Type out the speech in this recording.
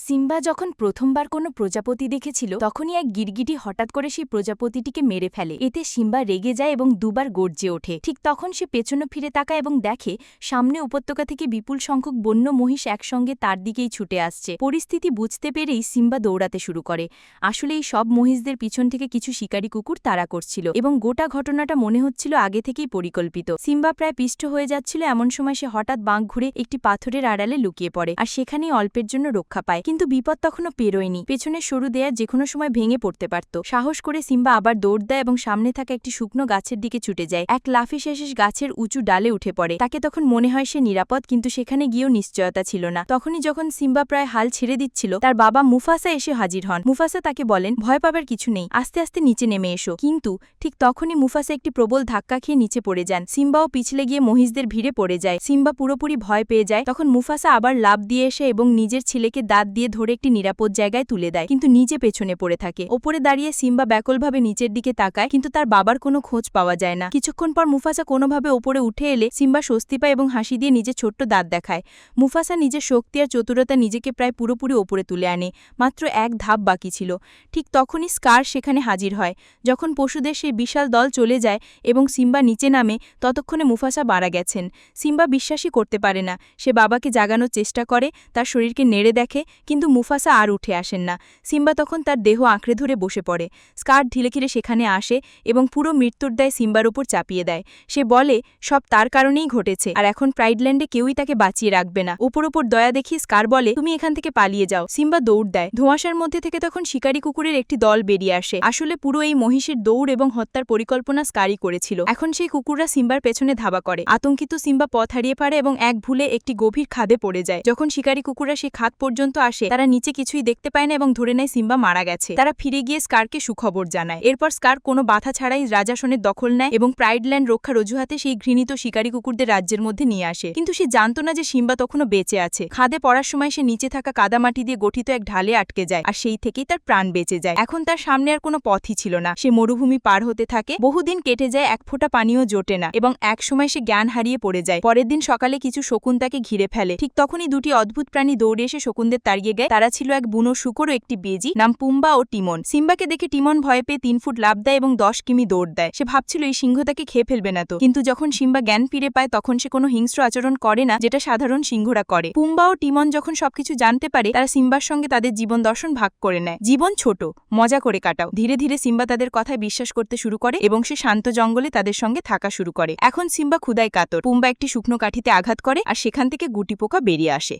Simba যখন প্রথমবার কোনো প্রজাপতি দেখেছিল তখনই এক গিরগিটি হঠাৎ করে সেই প্রজাপতিটিকে মেরে ফেলে। এতে সিম্বা রেগে যায় এবং দুবার গর্জে ওঠে। ঠিক তখন সে পেছনে ফিরে তাকায় এবং দেখে সামনে উপত্যকা থেকে বিপুল সংখ্যক বন্য মহিষ একসঙ্গে তার দিকেই ছুটে আসছে। পরিস্থিতি বুঝতে পেরেই সিম্বা দৌড়াতে শুরু করে। আসলে এই সব মহিষদের পিছন থেকে কিছু শিকারী কুকুর তাড়া করছিল এবং গোটা ঘটনাটা মনে হচ্ছিল আগে থেকেই পরিকল্পিত। সিম্বা প্রায় পিষ্ট হয়ে যাচ্ছিল, এমন সময় সে হঠাৎ বাঁক ঘুরে একটি পাথরের আড়ালে লুকিয়ে পড়ে আর সেখানেই অল্পের জন্য রক্ষা পায়। কিন্তু বিপদ তখনও পেরোয়নি। পেছনের সরু দেয়ার যেকোনো সময় ভেঙে পড়তে পারত। সাহস করে সিম্বা আবার দৌড় দেয় এবং সামনে থাকা একটি শুকনো গাছের দিকে ছুটে যায়। এক লাফে শেষে গাছের উঁচু ডালে উঠে পড়ে। তাকে তখন মনে হয় সে নিরাপদ, কিন্তু সেখানে গিয়েও নিশ্চয়তা ছিল না। তখনই যখন সিম্বা প্রায় হাল ছেড়ে দিচ্ছিল, তার বাবা মুফাসা এসে হাজির হন। মুফাসা তাকে বলেন, ভয় পাবার কিছু নেই, আস্তে আস্তে নিচে নেমে এসো। কিন্তু ঠিক তখনই মুফাসা একটি প্রবল ধাক্কা খেয়ে নিচে পড়ে যান। সিম্বাও পিছলে গিয়ে মহিষদের ভিড়ে পড়ে যায়। সিম্বা পুরোপুরি ভয় পেয়ে যায়। তখন মুফাসা আবার লাফ দিয়ে এসে এবং নিজের ছেলেকে দাঁত দিয়ে ধরে একটি নিরাপদ জায়গায় তুলে দেয়, কিন্তু নিজে পেছনে পড়ে থাকে। ওপরে দাঁড়িয়ে সিম্বা ব্যাকুলভাবে নিচের দিকে তাকায়, কিন্তু তার বাবার কোনো খোঁজ পাওয়া যায় না। কিছুক্ষণ পর মুফাসা কোনোভাবে ওপরে উঠে এলে সিম্বা স্বস্তি পায় এবং হাসি দিয়ে নিজের ছোট্ট দাঁত দেখায়। মুফাসা নিজের শক্তি আর চতুরতা নিজেকে প্রায় পুরোপুরি ওপরে তুলে আনে। মাত্র এক ধাপ বাকি ছিল। ঠিক তখনই স্কার সেখানে হাজির হয়। যখন পশুদের সেই বিশাল দল চলে যায় এবং সিম্বা নিচে নামে, ততক্ষণে মুফাসা মারা গেছেন। সিম্বা বিশ্বাসই করতে পারে না। সে বাবাকে জাগানোর চেষ্টা করে, তার শরীরকে নেড়ে দেখে, কিন্তু মুফাসা আর উঠে আসেন না। সিম্বা তখন তার দেহ আঁকড়ে ধরে বসে পড়ে। স্কার ঢিলেখিরে সেখানে আসে এবং পুরো মৃত্যুর দায় সিম্বার উপর চাপিয়ে দেয়। সে বলে সব তার কারণেই ঘটেছে, আর এখন প্রাইডল্যান্ডে কেউই তাকে বাঁচিয়ে রাখবে না। উপর দয়া দেখিয়ে স্কার বলে, তুমি এখান থেকে পালিয়ে যাও। সিম্বা দৌড় দেয়। ধোঁয়াশার মধ্যে থেকে তখন শিকারী কুকুরের একটি দল বেরিয়ে আসে। আসলে পুরো এই মহিষের দৌড় এবং হত্যার পরিকল্পনা স্কারই করেছিল। এখন সেই কুকুররা সিম্বার পেছনে ধাবা করে। আতঙ্কিত সিম্বা পথ হারিয়ে পারে এবং এক ভুলে একটি গভীর খাদে পড়ে যায়। যখন শিকারী কুকুররা সেই খাদ পর্যন্ত আসে, তারা নিচে কিছুই দেখতে পায় না এবং ধরে নেয় সিম্বা মারা গেছে। তারা ফিরে গিয়ে স্কারকে সুখবর জানায়। এরপর স্কার কোনো বাধা ছাড়াই রাজাসনের দখল নেয় এবং প্রাইডল্যান্ড রক্ষার অজুহাতে সেই ঘৃণিত শিকারী কুকুরদের রাজ্যের মধ্যে নিয়ে আসে। কিন্তু সে জানত না যে সিম্বা তখনও বেঁচে আছে। খাদে পড়ার সময় সে নিচে থাকা কাদামাটি দিয়ে গঠিত এক ঢালে আটকে যায়, আর সেই থেকেই তার প্রাণ বেঁচে যায়। এখন তার সামনে আর কোনো পথই ছিল না। সে মরুভূমি পার হতে থাকে। বহুদিন কেটে যায়, এক ফোঁটা পানিও জোটে না এবং এক সময় সে জ্ঞান হারিয়ে পড়ে যায়। পরের দিন সকালে কিছু শকুন তাকে ঘিরে ফেলে। ঠিক তখনই দুটি অদ্ভুত প্রাণী দৌড়ে এসে শকুনদের তাড়িয়ে দেয়। তারা ছিল এক বুনো শুকর ও একটি বেজি, নাম পুম্বা ও টিমন। সিম্বাকে দেখে টিমন ভয় পেয়ে 3 ফুট লাফ দেয় এবং 10 কিমি দৌড় দেয়। সে ভাবছিল এই সিংহ তাকে খেয়ে ফেলবে না তো। কিন্তু যখন সিম্বা জ্ঞান ফিরে পায়, তখন সে কোনো হিংস্র আচরণ করে না, যেটা সাধারণ সিংহরা করে। পুম্বা ও টিমন যখন সবকিছু জানতে পারে, তারা সিম্বার সঙ্গে তাদের জীবন দর্শন ভাগ করে নেয়। জীবন ছোট, মজা করে কাটাও। ধীরে ধীরে সিম্বা তাদের কথায় বিশ্বাস করতে শুরু করে এবং সে শান্ত জঙ্গলে তাদের সঙ্গে থাকা শুরু করে। এখন সিম্বা ক্ষুধায় কাতর। পুম্বা একটি শুকনো কাঠিতে আঘাত করে আর সেখান থেকে গুটি পোকা বেরিয়ে আসে।